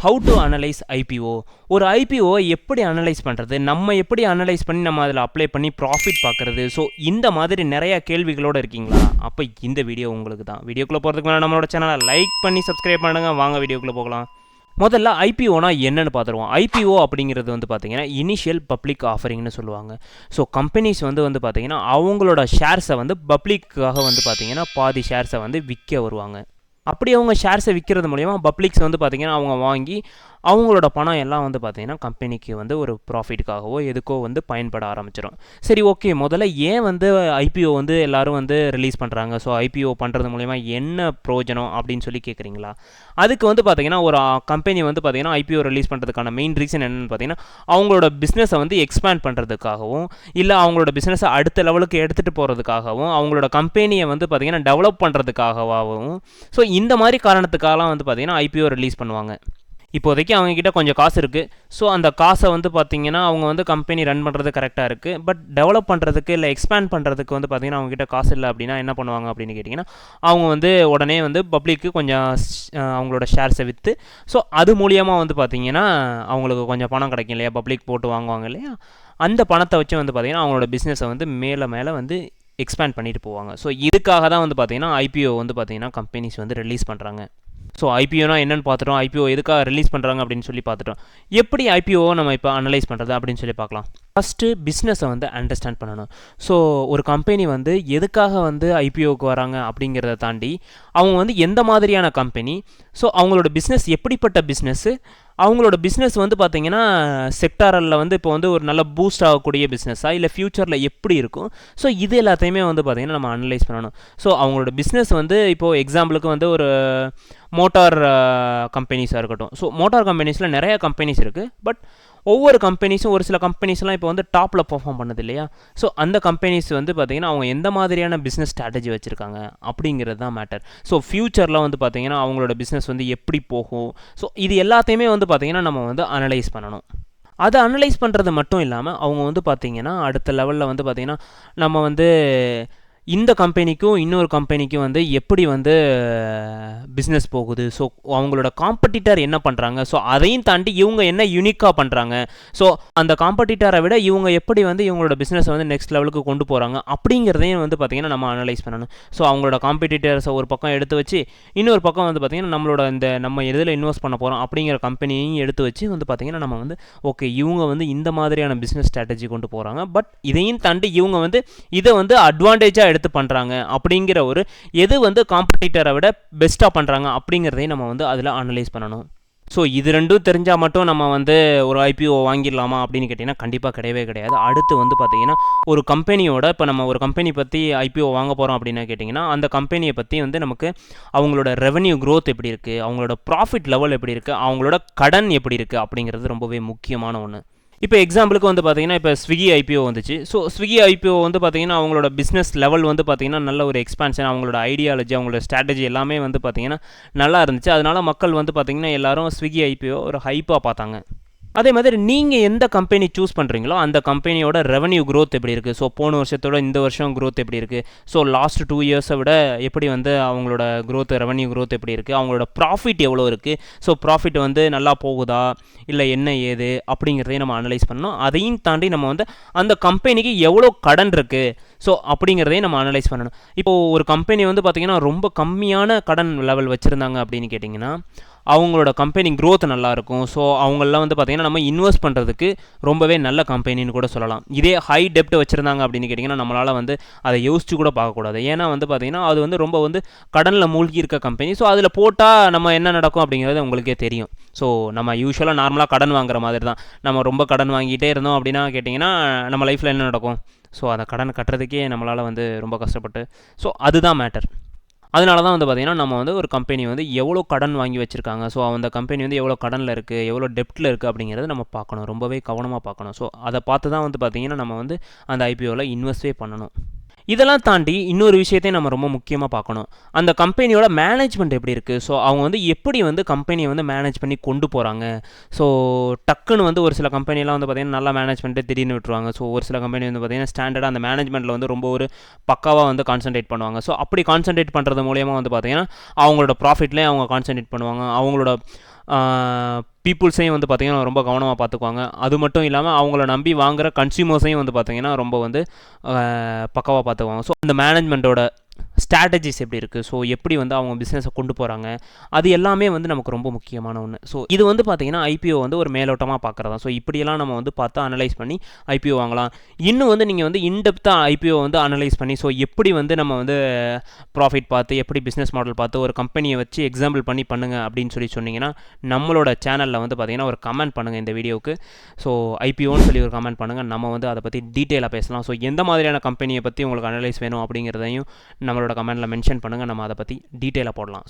How to analyse IPO. ஒரு IPO எப்படி analyse பண்ணுறது, நம்ம எப்படி அனலைஸ் பண்ணி நம்ம அதில் அப்ளை பண்ணி ப்ராஃபிட் பார்க்குறது. ஸோ இந்த மாதிரி நிறையா கேள்விகளோடு இருக்கீங்களா? அப்போ இந்த வீடியோ உங்களுக்கு தான். வீடியோக்குள்ளே போகிறதுக்கு முன்னாடி நம்மளோட சேனலை லைக் பண்ணி சப்ஸ்கிரைப் பண்ணுங்கள். வாங்க வீடியோக்குள்ளே போகலாம். முதல்ல ஐபிஓனா என்னென்னு பார்த்துருவோம். ஐபிஓ அப்படிங்கிறது வந்து பார்த்தீங்கன்னா இனிஷியல் பப்ளிக் ஆஃபரிங்னு சொல்லுவாங்க. ஸோ கம்பெனிஸ் வந்து பார்த்தீங்கன்னா அவங்களோட ஷேர்ஸை வந்து பப்ளிக்காக வந்து பார்த்தீங்கன்னா பாதி ஷேர்ஸை வந்து விற்க வருவாங்க. அப்படி அவங்க ஷேர்ஸை விற்கிறது மூலிமா பப்ளிக்ஸ் வந்து பார்த்திங்கன்னா அவங்க வாங்கி அவங்களோட பணம் எல்லாம் வந்து பார்த்திங்கன்னா கம்பெனிக்கு வந்து ஒரு ப்ராஃபிட்டுக்காகவோ எதுக்கோ வந்து பயன்பட ஆரம்பிச்சிடும். சரி, ஓகே, முதல்ல ஏன் வந்து ஐபிஓ வந்து எல்லோரும் வந்து ரிலீஸ் பண்ணுறாங்க? ஸோ ஐபிஓ பண்ணுறது மூலிமா என்ன பிரயோஜனம் அப்படின்னு சொல்லி கேட்குறீங்களா? அதுக்கு வந்து பார்த்திங்கன்னா ஒரு கம்பெனி வந்து பார்த்திங்கன்னா ஐபிஓ ரிலீஸ் பண்ணுறதுக்கான மெயின் ரீசன் என்னென்னு பார்த்திங்கன்னா அவங்களோட பிஸ்னஸை வந்து எக்ஸ்பேண்ட் பண்ணுறதுக்காகவும், இல்லை அவங்களோட பிஸ்னஸை அடுத்த லெவலுக்கு எடுத்துகிட்டு போகிறதுக்காகவும், அவங்களோட கம்பெனியை வந்து பார்த்திங்கன்னா டெவலப் பண்ணுறதுக்காகவும், ஸோ இந்த மாதிரி காரணத்துக்காகலாம் வந்து பார்த்திங்கன்னா ஐபிஓ ரிலீஸ் பண்ணுவாங்க. இப்போதைக்கு அவங்கக்கிட்ட கொஞ்சம் காசு இருக்குது. ஸோ அந்த காசை வந்து பார்த்திங்கன்னா அவங்க வந்து கம்பெனி ரன் பண்ணுறது கரெக்டாக இருக்குது. பட் டெவலப் பண்ணுறதுக்கு இல்லை எக்ஸ்பேண்ட் பண்ணுறதுக்கு வந்து பார்த்திங்கன்னா அவங்கக்கிட்ட காசு இல்லை அப்படின்னா என்ன பண்ணுவாங்க அப்படின்னு கேட்டிங்கன்னா அவங்க வந்து உடனே வந்து பப்ளிக்கு கொஞ்சம் அவங்களோட ஷேர்ஸை விற்று, ஸோ அது மூலியமாக வந்து பார்த்திங்கன்னா அவங்களுக்கு கொஞ்சம் பணம் கிடைக்கும் இல்லையா, பப்ளிக் போட்டு வாங்குவாங்க இல்லையா, அந்த பணத்தை வச்சு வந்து பார்த்திங்கன்னா அவங்களோட பிஸ்னஸை வந்து மேலே வந்து எக்ஸ்பேண்ட் பண்ணிட்டு போவாங்க. ஸோ இதுக்காக தான் வந்து பார்த்திங்கன்னா ஐபிஓ வந்து பார்த்திங்கன்னா கம்பெனிஸ் வந்து ரிலீஸ் பண்ணுறாங்க. ஸோ ஐபிஓனா என்னென்னு பார்த்துட்டோம், ஐபிஓ எதுக்காக ரிலீஸ் பண்ணுறாங்க அப்படின்னு சொல்லி பார்த்துட்டோம். எப்படி ஐபிஓவை நம்ம இப்போ அனலைஸ் பண்ணுறது அப்படின்னு சொல்லி பார்க்கலாம். ஃபஸ்ட்டு பிஸ்னஸை வந்து அண்டர்ஸ்டாண்ட் பண்ணணும். ஸோ ஒரு கம்பெனி வந்து எதுக்காக வந்து ஐபிஓவுக்கு வராங்க அப்படிங்கிறத தாண்டி அவங்க வந்து எந்த மாதிரியான கம்பெனி, ஸோ அவங்களோட பிஸ்னஸ் எப்படிப்பட்ட பிஸ்னஸ்ஸு, அவங்களோட பிஸ்னஸ் வந்து பார்த்திங்கன்னா செக்டாரில் வந்து இப்போ வந்து ஒரு நல்ல பூஸ்ட் ஆகக்கூடிய பிஸ்னஸாக இல்லை ஃப்யூச்சரில் எப்படி இருக்கும், ஸோ இது எல்லாத்தையுமே வந்து பார்த்திங்கன்னா நம்ம அனலைஸ் பண்ணணும். ஸோ அவங்களோட பிஸ்னஸ் வந்து இப்போது எக்ஸாம்பிளுக்கு வந்து ஒரு மோட்டார் கம்பெனிஸாக இருக்கட்டும். ஸோ மோட்டார் கம்பெனிஸில் நிறையா கம்பெனிஸ் இருக்குது. பட் ஒவ்வொரு கம்பெனிஸும் ஒரு சில கம்பெனிஸ்லாம் இப்போ வந்து டாப்பில் பர்ஃபார்ம் பண்ணுது இல்லையா. ஸோ அந்த கம்பெனிஸ் வந்து பார்த்திங்கன்னா அவங்க எந்த மாதிரியான பிஸ்னஸ் ஸ்ட்ராட்டஜி வச்சுருக்காங்க அப்படிங்கிறது தான் மேட்டர். ஸோ ஃப்யூச்சரில் வந்து பார்த்திங்கன்னா அவங்களோட பிஸ்னஸ் வந்து எப்படி போகும், ஸோ இது எல்லாத்தையுமே வந்து பார்த்திங்கன்னா நம்ம வந்து அனலைஸ் பண்ணணும். அதை அனலைஸ் பண்ணுறது மட்டும் இல்லாமல் அவங்க வந்து பார்த்திங்கன்னா அடுத்த லெவலில் வந்து பார்த்திங்கன்னா நம்ம வந்து இந்த கம்பெனிக்கும் இன்னொரு கம்பெனிக்கும் வந்து எப்படி வந்து பிஸ்னஸ் போகுது, ஸோ அவங்களோட காம்படிட்டர் என்ன பண்ணுறாங்க, ஸோ அதையும் தாண்டி இவங்க என்ன யூனிக்காக பண்ணுறாங்க, ஸோ அந்த காம்படிட்டரை விட இவங்க எப்படி வந்து இவங்களோட பிஸ்னஸை வந்து நெக்ஸ்ட் லெவலுக்கு கொண்டு போகிறாங்க அப்படிங்கிறதையும் வந்து பார்த்திங்கன்னா நம்ம அனலைஸ் பண்ணணும். ஸோ அவங்களோட காம்படிட்டர்ஸை ஒரு பக்கம் எடுத்து வச்சு இன்னொரு பக்கம் வந்து பார்த்திங்கன்னா நம்மளோட இந்த நம்ம எதில் இன்வெஸ்ட் பண்ண போகிறோம் அப்படிங்கிற கம்பெனியையும் எடுத்து வச்சு வந்து பார்த்திங்கன்னா நம்ம வந்து ஓகே இவங்க வந்து இந்த மாதிரியான பிஸ்னஸ் ஸ்ட்ராட்டஜி கொண்டு போகிறாங்க, பட் இதையும் தாண்டி இவங்க வந்து இதை வந்து அட்வான்டேஜாக எடுத்து பண்ணுறாங்க அப்படிங்கிற ஒரு எது வந்து காம்படிட்டரை விட பெஸ்ட்டாக பண்ணுறாங்க அப்படிங்கிறதையும் நம்ம வந்து அதில் அனலைஸ் பண்ணணும். ஸோ இது ரெண்டும் தெரிஞ்சால் மட்டும் நம்ம வந்து ஒரு ஐபிஓ வாங்கிடலாமா அப்படின்னு கேட்டிங்கன்னா கண்டிப்பாக கிடையவே கிடையாது. அடுத்து வந்து பார்த்திங்கன்னா ஒரு கம்பெனியோட இப்போ நம்ம ஒரு கம்பெனி பற்றி ஐபிஓ வாங்க போகிறோம் அப்படின்னு கேட்டிங்கன்னா அந்த கம்பெனியை பற்றி வந்து நமக்கு அவங்களோட ரெவன்யூ க்ரோத் எப்படி இருக்குது, அவங்களோட ப்ராஃபிட் லெவல் எப்படி இருக்குது, அவங்களோட கடன் எப்படி இருக்குது அப்படிங்கிறது ரொம்பவே முக்கியமான ஒன்று. இப்போ எக்ஸாம்பிளுக்கு வந்து பார்த்திங்கன்னா இப்போ ஸ்விக்கி ஐபிஓ வந்துச்சு. ஸோ ஸ்விக்கி ஐபிஓ வந்து பார்த்திங்கன்னா அவங்களோட பிஸ்னஸ் லெவல் வந்து பார்த்திங்கன்னா நல்ல ஒரு எக்ஸ்பான்ஷன், அவங்களோட ஐடியாலஜி, அவங்களோட ஸ்ட்ராட்டஜி எல்லாமே வந்து பார்த்திங்கன்னா நல்லா இருந்துச்சு. அதனால் மக்கள் வந்து பார்த்திங்கன்னா எல்லோரும் ஸ்விக்கி ஐபிஓ ஒரு ஹைப்பாக பார்த்தாங்க. அதே மாதிரி நீங்கள் எந்த கம்பெனி சூஸ் பண்ணுறீங்களோ அந்த கம்பெனியோட ரெவன்யூ க்ரோத் எப்படி இருக்குது, ஸோ போன வருஷத்தோட இந்த வருஷம் க்ரோத் எப்படி இருக்குது, ஸோ லாஸ்ட் 2 இயர்ஸை விட எப்படி வந்து அவங்களோட க்ரோத் ரெவன்யூ க்ரோத் எப்படி இருக்குது, அவங்களோட ப்ராஃபிட் எவ்வளோ இருக்குது, ஸோ ப்ராஃபிட் வந்து நல்லா போகுதா இல்லை என்ன ஏது அப்படிங்கிறதையும் நம்ம அனலைஸ் பண்ணணும். அதையும் தாண்டி நம்ம வந்து அந்த கம்பெனிக்கு எவ்வளோ கடன் இருக்குது, ஸோ அப்படிங்கிறதையும் நம்ம அனலைஸ் பண்ணணும். இப்போது ஒரு கம்பெனி வந்து பார்த்திங்கன்னா ரொம்ப கம்மியான கடன் லெவல் வச்சுருந்தாங்க அப்படின்னு கேட்டிங்கன்னா அவங்களோட கம்பெனி க்ரோத் நல்லாயிருக்கும். ஸோ அவங்களெலாம் வந்து பார்த்திங்கன்னா நம்ம இன்வெஸ்ட் பண்ணுறதுக்கு ரொம்பவே நல்ல கம்பெனின்னு கூட சொல்லலாம். இதே ஹை டெப்ட் வச்சுருந்தாங்க அப்படின்னு கேட்டிங்கன்னா நம்மளால் வந்து அதை யோசிச்சு கூட பார்க்கக்கூடாது. ஏன்னா வந்து பார்த்திங்கன்னா அது வந்து ரொம்ப வந்து கடனில் மூழ்கி இருக்க கம்பெனி. ஸோ அதில் போட்டால் நம்ம என்ன நடக்கும் அப்படிங்கிறது உங்களுக்கே தெரியும். ஸோ நம்ம யூஸ்வலாக நார்மலாக கடன் வாங்குற மாதிரி தான். நம்ம ரொம்ப கடன் வாங்கிட்டே இருந்தோம் அப்படின்னா கேட்டிங்கன்னா நம்ம லைஃப்பில் என்ன நடக்கும், ஸோ அந்த கடன் கட்டுறதுக்கே நம்மளால் வந்து ரொம்ப கஷ்டப்பட்டு, ஸோ அதுதான் மேட்டர். அதனால தான் வந்து பார்த்திங்கன்னா நம்ம வந்து ஒரு கம்பெனி வந்து எவ்வளோ கடன் வாங்கி வச்சுருக்காங்க, ஸோ அந்த கம்பெனி வந்து எவ்வளோ கடனில் இருக்குது, எவ்வளோ டெப்ட்டில் இருக்குது அப்படிங்கிறத நம்ம பார்க்கணும், ரொம்பவே கவனமாக பார்க்கணும். ஸோ அதை பார்த்து தான் வந்து பார்த்திங்கன்னா நம்ம வந்து அந்த ஐபிஓவில் இன்வெஸ்ட்டே பண்ணணும். இதெல்லாம் தாண்டி இன்னொரு விஷயத்தையும் நம்ம ரொம்ப முக்கியமாக பார்க்கணும். அந்த கம்பெனியோட மேனேஜ்மெண்ட் எப்படி இருக்குது, ஸோ அவங்க வந்து எப்படி வந்து கம்பெனியை வந்து மேனேஜ் பண்ணி கொண்டு போகிறாங்க. ஸோ டக்குன்னு வந்து ஒரு சில கம்பெனிலாம் வந்து பார்த்திங்கன்னா நல்லா மேனேஜ்மெண்ட்டு திடீர்னு விட்டுருவாங்க. ஸோ ஒரு சில கம்பெனி வந்து பார்த்திங்கன்னா ஸ்டாண்டர்டாக அந்த மேனேஜ்மெண்ட்டில் வந்து ரொம்ப ஒரு பக்காவாக வந்து கான்சன்ட்ரேட் பண்ணுவாங்க. ஸோ அப்படி கான்சன்ட்ரேட் பண்ணுறது மூலியமாக வந்து பார்த்திங்கன்னா அவங்களோட ப்ராஃபிட்லேயே அவங்க கான்சன்ட்ரேட் பண்ணுவாங்க. அவங்களோட பீப்புள்ஸையும் வந்து பார்த்திங்கன்னா ரொம்ப கவனமாக பார்த்துக்குவாங்க. அது மட்டும் இல்லாமல் அவங்கள நம்பி வாங்குகிற கன்சியூமர்ஸையும் வந்து பார்த்திங்கன்னா ரொம்ப வந்து பக்காவாக பார்த்துக்குவாங்க. ஸோ அந்த மேனேஜ்மெண்ட்டோட ஸ்ட்ராட்டஜிஸ் எப்படி இருக்குது, ஸோ எப்படி வந்து அவங்க பிஸ்னஸை கொண்டு போகிறாங்க, அது எல்லாமே வந்து நமக்கு ரொம்ப முக்கியமான ஒன்று. ஸோ இது வந்து பார்த்திங்கன்னா ஐபிஓ வந்து ஒரு மேலோட்டமாக பார்க்குறதா. ஸோ இப்படியெல்லாம் நம்ம வந்து பார்த்து அனலைஸ் பண்ணி ஐபிஓ வாங்கலாம். இன்னும் வந்து நீங்கள் வந்து இன்டெப்த்தாக ஐபிஓ வந்து அனலைஸ் பண்ணி ஸோ எப்படி வந்து நம்ம வந்து ப்ராஃபிட் பார்த்து எப்படி பிஸ்னஸ் மாடல் பார்த்து ஒரு கம்பெனியை வச்சு எக்ஸாம்பிள் பண்ணி பண்ணுங்கள் அப்படின்னு சொன்னீங்கன்னா நம்மளோட சேனலில் வந்து பார்த்திங்கன்னா ஒரு கமெண்ட் பண்ணுங்கள் இந்த வீடியோவுக்கு. ஸோ ஐபிஓன்னு சொல்லி ஒரு கமெண்ட் பண்ணுங்கள், நம்ம வந்து அதை பற்றி டீட்டெயிலாக பேசலாம். ஸோ எந்த மாதிரியான கம்பெனியை பற்றி உங்களுக்கு அனலைஸ் வேணும் அப்படிங்கிறதையும் நம்மளோட கமெண்ட்டில் மென்ஷன் பண்ணுங்கள், நம்ம அதை பற்றி டீட்டெயிலாக போடலாம்.